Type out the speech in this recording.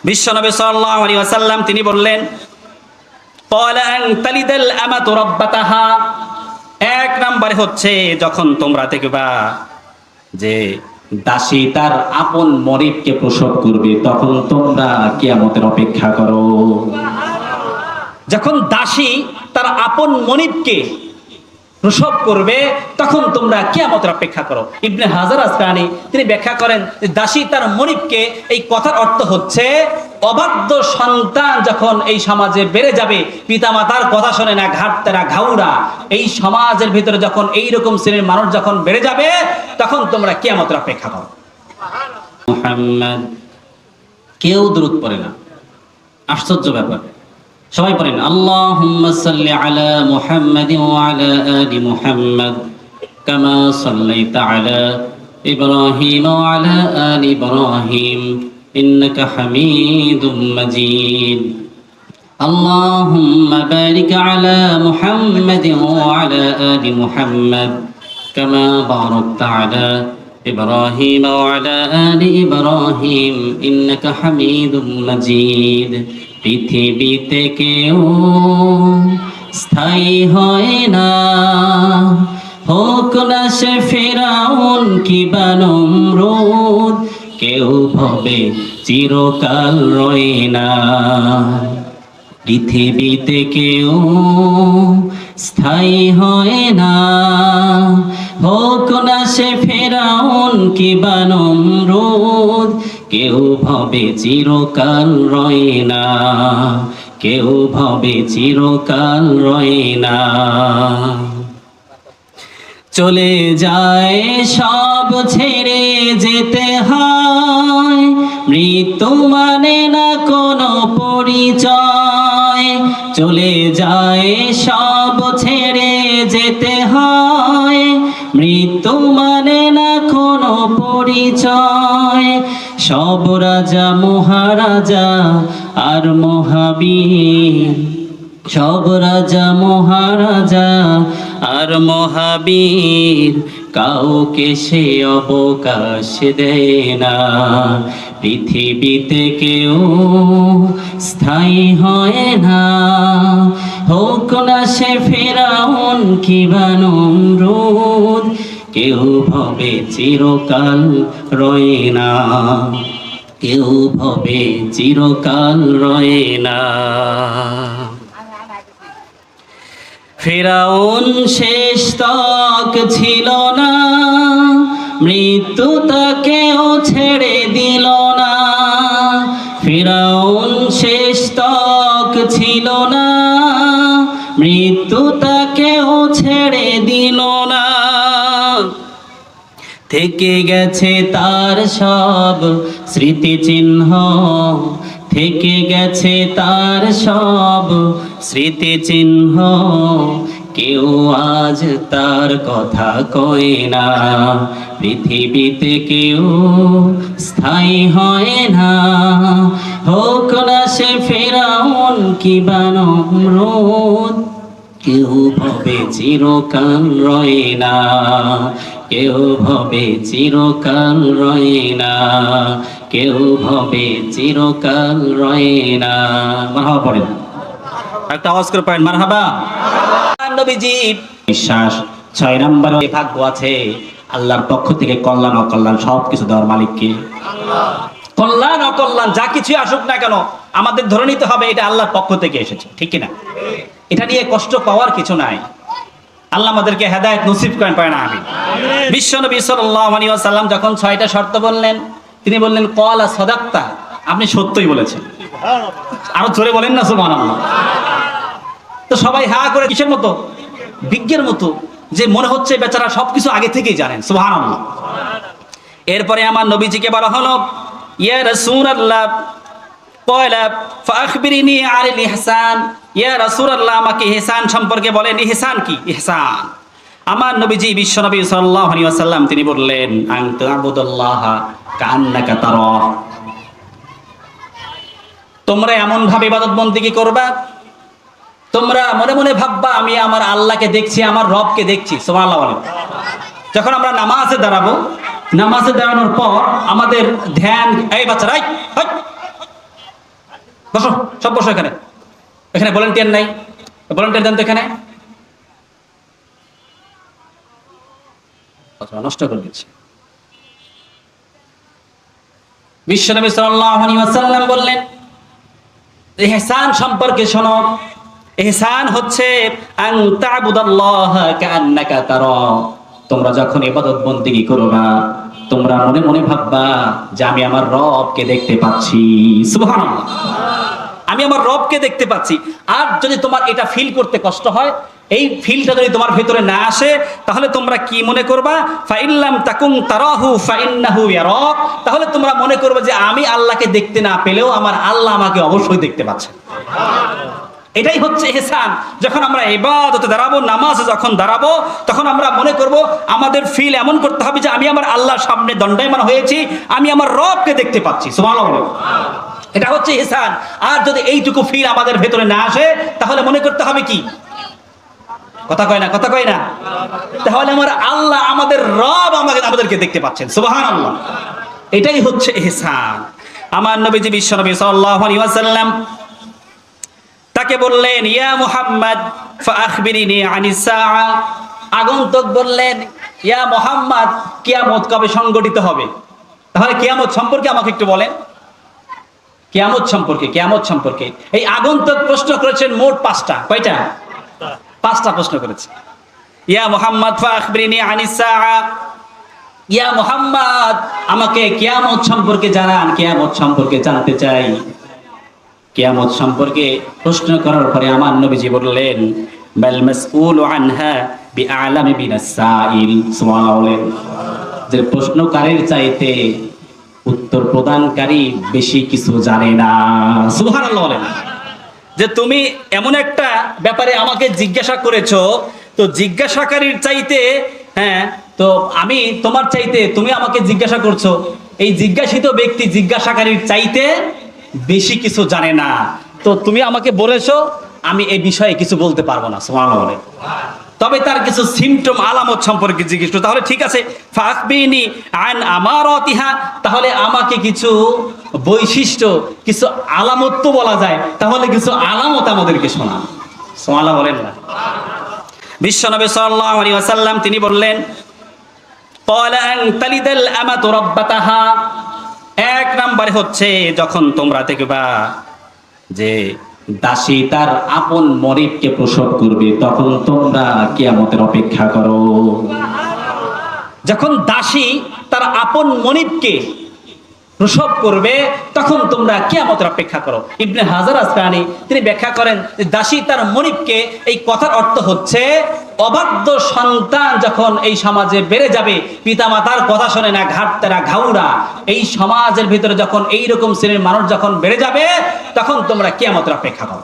বিশ্বনবী সাল্লাল্লাহু আলাইহি ওয়াসাল্লাম তিনি বললেন, ক্বালা আন তালিদাল আমাতু রাব্বাতাহা, এক নম্বরে হচ্ছে যখন তোমরা দেখবা যে দাসী তার আপন মনিবকে প্রসব করবে, তখন তোমরা কিয়ামতের অপেক্ষা করো। যখন দাসী তার আপন মনিবকে প্রসব করবে তখন তোমরা কিয়ামতের অপেক্ষা করো। ইবনে হাজার আসকালানী তিনি ব্যাখ্যা করেন যে দাসী তার মনিবকে, এই কথার অর্থ হচ্ছে অবাধ্য সন্তান যখন এই সমাজে বেড়ে যাবে, পিতামাতার কথা শোনে না, ঘাটতেরা ঘাউরা, এই সমাজের ভিতরে যখন এইরকম শ্রেণীর মানুষ যখন বেড়ে যাবে তখন তোমরা কিয়ামতের অপেক্ষা করো। মুহাম্মদ, কেউ দুরূদ পড়ে না, আশ্চর্য ব্যাপার। সবাই পড়েন আল্লাহুম্মা সাল্লি আলা মুহাম্মাদিন ওয়া আলা আলি মুহাম্মাদ কামা সাল্লাইতা আলা ইব্রাহিম ওয়া আলা আলি ইব্রাহিম ইন্নাকা হামিদুম মাজিদ। আল্লাহুম্মা বারিক আলা মুহাম্মাদিন ওয়া আলা আলি মুহাম্মাদ কামা বারাকতা আলা ইব্রাহিম ওয়া আলা আলি ইব্রাহিম ইন্নাকা হামিদুম মাজিদ। পৃথিবীতে কেউ স্থায়ী হয় না, হোক না সে ফিরাউন কিবা নমরুদ, কেউ ভবে চিরকাল রয় না। পৃথিবীতে কেউ স্থায়ী হয় না, হোক না সে ফিরাউন কিবা নমরুদ, কেউ ভবে চিরকাল রয় না, কেউ ভবে চিরকাল রয় না। চলে যায় সব ছেড়ে যেতে হয়, মৃত্যু মানে না কোনো পরিচয়। চলে যায় সব ছেড়ে যেতে হয়, মৃত্যু মানে না কোনো পরিচয়। সব রাজা মহারাজা আর মহাবীর, সব রাজা মহারাজা আর মহাবীর, কাউকে সে অবকাশ দেয় না। পৃথিবীতে কেউ স্থায়ী হয় না, হোক না সে ফিরাউন কিবা নমরুদ, কেউ ভবে চিরকাল রয় না, কেউ ভবে চিরকাল রয় না। ফিরাউন শেষ তক ছিল না, মৃত্যু তাকেও ছেড়ে দিল না। ফিরাউন শেষ তক ছিল না, মৃত্যু তাকেও ছেড়ে দিল না। থেকে গেছে তার সব স্মৃতিচিহ্ন, থেকে গেছে তার সব স্মৃতিচিহ্ন, কেউ আজ তার কথা কয় না। পৃথিবীতে কেউ স্থায়ী হয় না, হোক না সে ফিরাউন কিবা নমরুদ, কেউ ভবে চিরকাল রয় না, কেউ ভবে চিরকাল রয় না, কেউ ভবে চিরকাল রয় না। মারহাবা পড়েন, একটা আওয়াজ করে পড়েন মারহাবা। নবীজি বিশ্বাস 6 নম্বরে ভাগ্য আছে, আল্লাহর পক্ষ থেকে কল্যাণ অকল্যাণ সবকিছু দেওয়ার মালিক কে? আল্লাহ। কল্যাণ অকল্যাণ যা কিছু আসুক না কেন আমাদের ধরে নিতে হবে এটা আল্লাহর পক্ষ থেকে এসেছে, ঠিক কিনা? এটা নিয়ে কষ্ট পাওয়ার কিছু নাই। আল্লাহ আমাদেরকে হেদায়েত নসিব করেন, পায় না আমি। বিশ্বনবী সাল্লাল্লাহু আলাইহি ওয়াসাল্লাম যখন 6টা শর্ত বললেন, তিনি বললেন ক্বালা সাদাক্তা, আপনি সত্যই বলেছেন। আরো জোরে বলেন না সুবহানাল্লাহ। তো সবাই হা করে কিসের মতো? বিজ্ঞের মতো, যে মনে হচ্ছে বেচারা সবকিছু আগে থেকেই জানেন। সুবহানাল্লাহ। এরপরে আমার নবীজিকে বলা হলো, ইয়া রাসূলুল্লাহ ক্বালা ফাআখবিরিনি আনিল ইহসান, ইয়া রাসূলুল্লাহ আমাকে ইহসান সম্পর্কে বলেন, ইহসান কি? ইহসান। আমার নবীজি বিশ্বনবী সাল্লাল্লাহু আলাইহি ওয়াসাল্লাম তিনি বললেন, আন তা'বুদাল্লাহা কাআন্নাকা তারাহ, তোমরা এমন ভাবে ইবাদত বন্দেগী করবা, তোমরা মনে মনে ভাববা আমি আমার আল্লাহকে দেখছি, আমার রবকে দেখছি। সুবহানাল্লাহ বলেন। যখন আমরা নামাজে দাঁড়াবো, নামাজে দাঁড়ানোর পর আমাদের ধ্যান, এই বাচ্চারা বসো, সব বসো এখানে। এখানে ভলান্টিয়ার নাই, ভলান্টিয়ার দেন তো এখানে। নষ্ট করে দিচ্ছে। বিশ্বনবী সাল্লাল্লাহু আলাইহি ওয়াসাল্লাম বললেন, ইহসান সম্পর্কে শোনো। ইহসান হচ্ছে আন তা'বুদাল্লাহা কাআন্নাকা তারা। তোমরা যখন ইবাদত বন্দেগী করবা, তোমরা মনে মনে ভাববা যে আমি আমার রবকে দেখতে পাচ্ছি। সুবহানাল্লাহ, আমি আমার রবকে দেখতে পাচ্ছি। আর যদি তোমার এটা ফিল করতে কষ্ট হয়, এই ফিলটা যদি তোমার ভেতরে না আসে, তাহলে তোমরা কি মনে করবা? ফাইল্লাম তাকুম তারাহু ফাইন্নাহু ইয়ারাক। তাহলে তোমরা মনে করবে যে আমি আল্লাহকে দেখতে না পেলেও আমার আল্লাহ আমাকে অবশ্যই দেখতে পাচ্ছেন। এটাই হচ্ছে ইহসান। যখন আমরা ইবাদতে দাঁড়াবো, নামাজে যখন দাঁড়াবো, তখন আমরা মনে করব, আমাদের ফিল এমন করতে হবে যে আমি আমার আল্লাহর সামনে দণ্ডায়মান হয়েছি, আমি আমার রবকে দেখতে পাচ্ছি। সুবহানাল্লাহ, এটা হচ্ছে ইহসান। আর যদি এইটুকু ফিল আমাদের ভেতরে না আসে, তাহলে মনে করতে হবে কি? কথা কয় না, কথা কয় না। তাহলে আমার আল্লাহ, আমাদের রব আমাদেরকে দেখতে পাচ্ছেন। সুবহানাল্লাহ, এটাই হচ্ছে ইহসান। আমার নবীজি বিশ্বনবী সাল্লাল্লাহু আলাইহি ওয়াসাল্লাম তাকে বললেন, ইয়া মুহাম্মদ ফাআখবিরিনি আনিস সাআ। আগন্তুক বললেন, ইয়া মুহাম্মদ, কিয়ামত কবে সংগঠিত হবে? তাহলে কিয়ামত সম্পর্কে আমাকে একটু বলেন। কিয়ামত সম্পর্কে, কিয়ামত সম্পর্কে এই আগন্তুক প্রশ্ন করেছেন মোট 5টা। কয়টা? 5টা প্রশ্ন করেছে। ইয়া মুহাম্মদ ফাআখবিরিনি আনিস সাআ। ইয়া মুহাম্মদ, আমাকে কিয়ামত সম্পর্কে জানান, কিয়ামত সম্পর্কে জানতে চাই। কিয়ামত সম্পর্কে প্রশ্ন করার পরে আমার নবীজি বললেন, বাল মাসউলু আনহা বিআলামি মিনাস সাইল। সুবহানাল্লাহ, যে প্রশ্নকারীর চাইতে উত্তর প্রদানকারী বেশি কিছু জানে না। সুবহানাল্লাহ, যে তুমি এমন একটা ব্যাপারে আমাকে জিজ্ঞাসা করেছো, তো জিজ্ঞাসাকারীর চাইতে, হ্যাঁ, তো আমি তোমার চাইতে, তুমি আমাকে জিজ্ঞাসা করছো, এই জিজ্ঞাসিত ব্যক্তি জিজ্ঞাসাকারীর চাইতে বেশি কিছু জানে না। তো তুমি আমাকে বলেছো, আমি এই বিষয়ে কিছু বলতে পারবো না। সুবহানাল্লাহ, তবে তার কিছু সিমটম, আলামত সম্পর্কে জিজ্ঞেস করো। তাহলে ঠিক আছে, ফাখবিনি আন আমারাতিহা, তাহলে আমাকে কিছু বৈশিষ্ট্য, কিছু আলামত তো বলা যায়, তাহলে কিছু আলামত আমাদেরকে শোনান। সুবহানাল্লাহ বলেন না। বিশ্বনবী সাল্লাল্লাহু আলাইহি ওয়াসাল্লাম তিনি বললেন, ক্বালা আন তালিদাল আমাতু রাব্বাতাহা। এক নম্বরে হচ্ছে, যখন তোমরা দেখবা যে দাসী তার আপন মনিবকে প্রসব করবে, তখন তোমরা কিয়ামতের অপেক্ষা করো। যখন দাসী তার আপন মনিবকে প্রসব করবে, তখন তোমরা কিয়ামতের অপেক্ষা করো। ইবনে হাজার আসকালানী তিনি ব্যাখ্যা করেন যে দাসী তার মনিবকে, এই কথার অর্থ হচ্ছে অবাধ্য সন্তান যখন এই সমাজে বেড়ে যাবে, পিতামাতার কথা শোনে না, ঘাটতেরা ঘাউড়া, এই সমাজের ভিতরে যখন এইরকম শ্রেণীর মানুষ যখন বেড়ে যাবে, তখন তোমরা কিয়ামতের অপেক্ষা করো।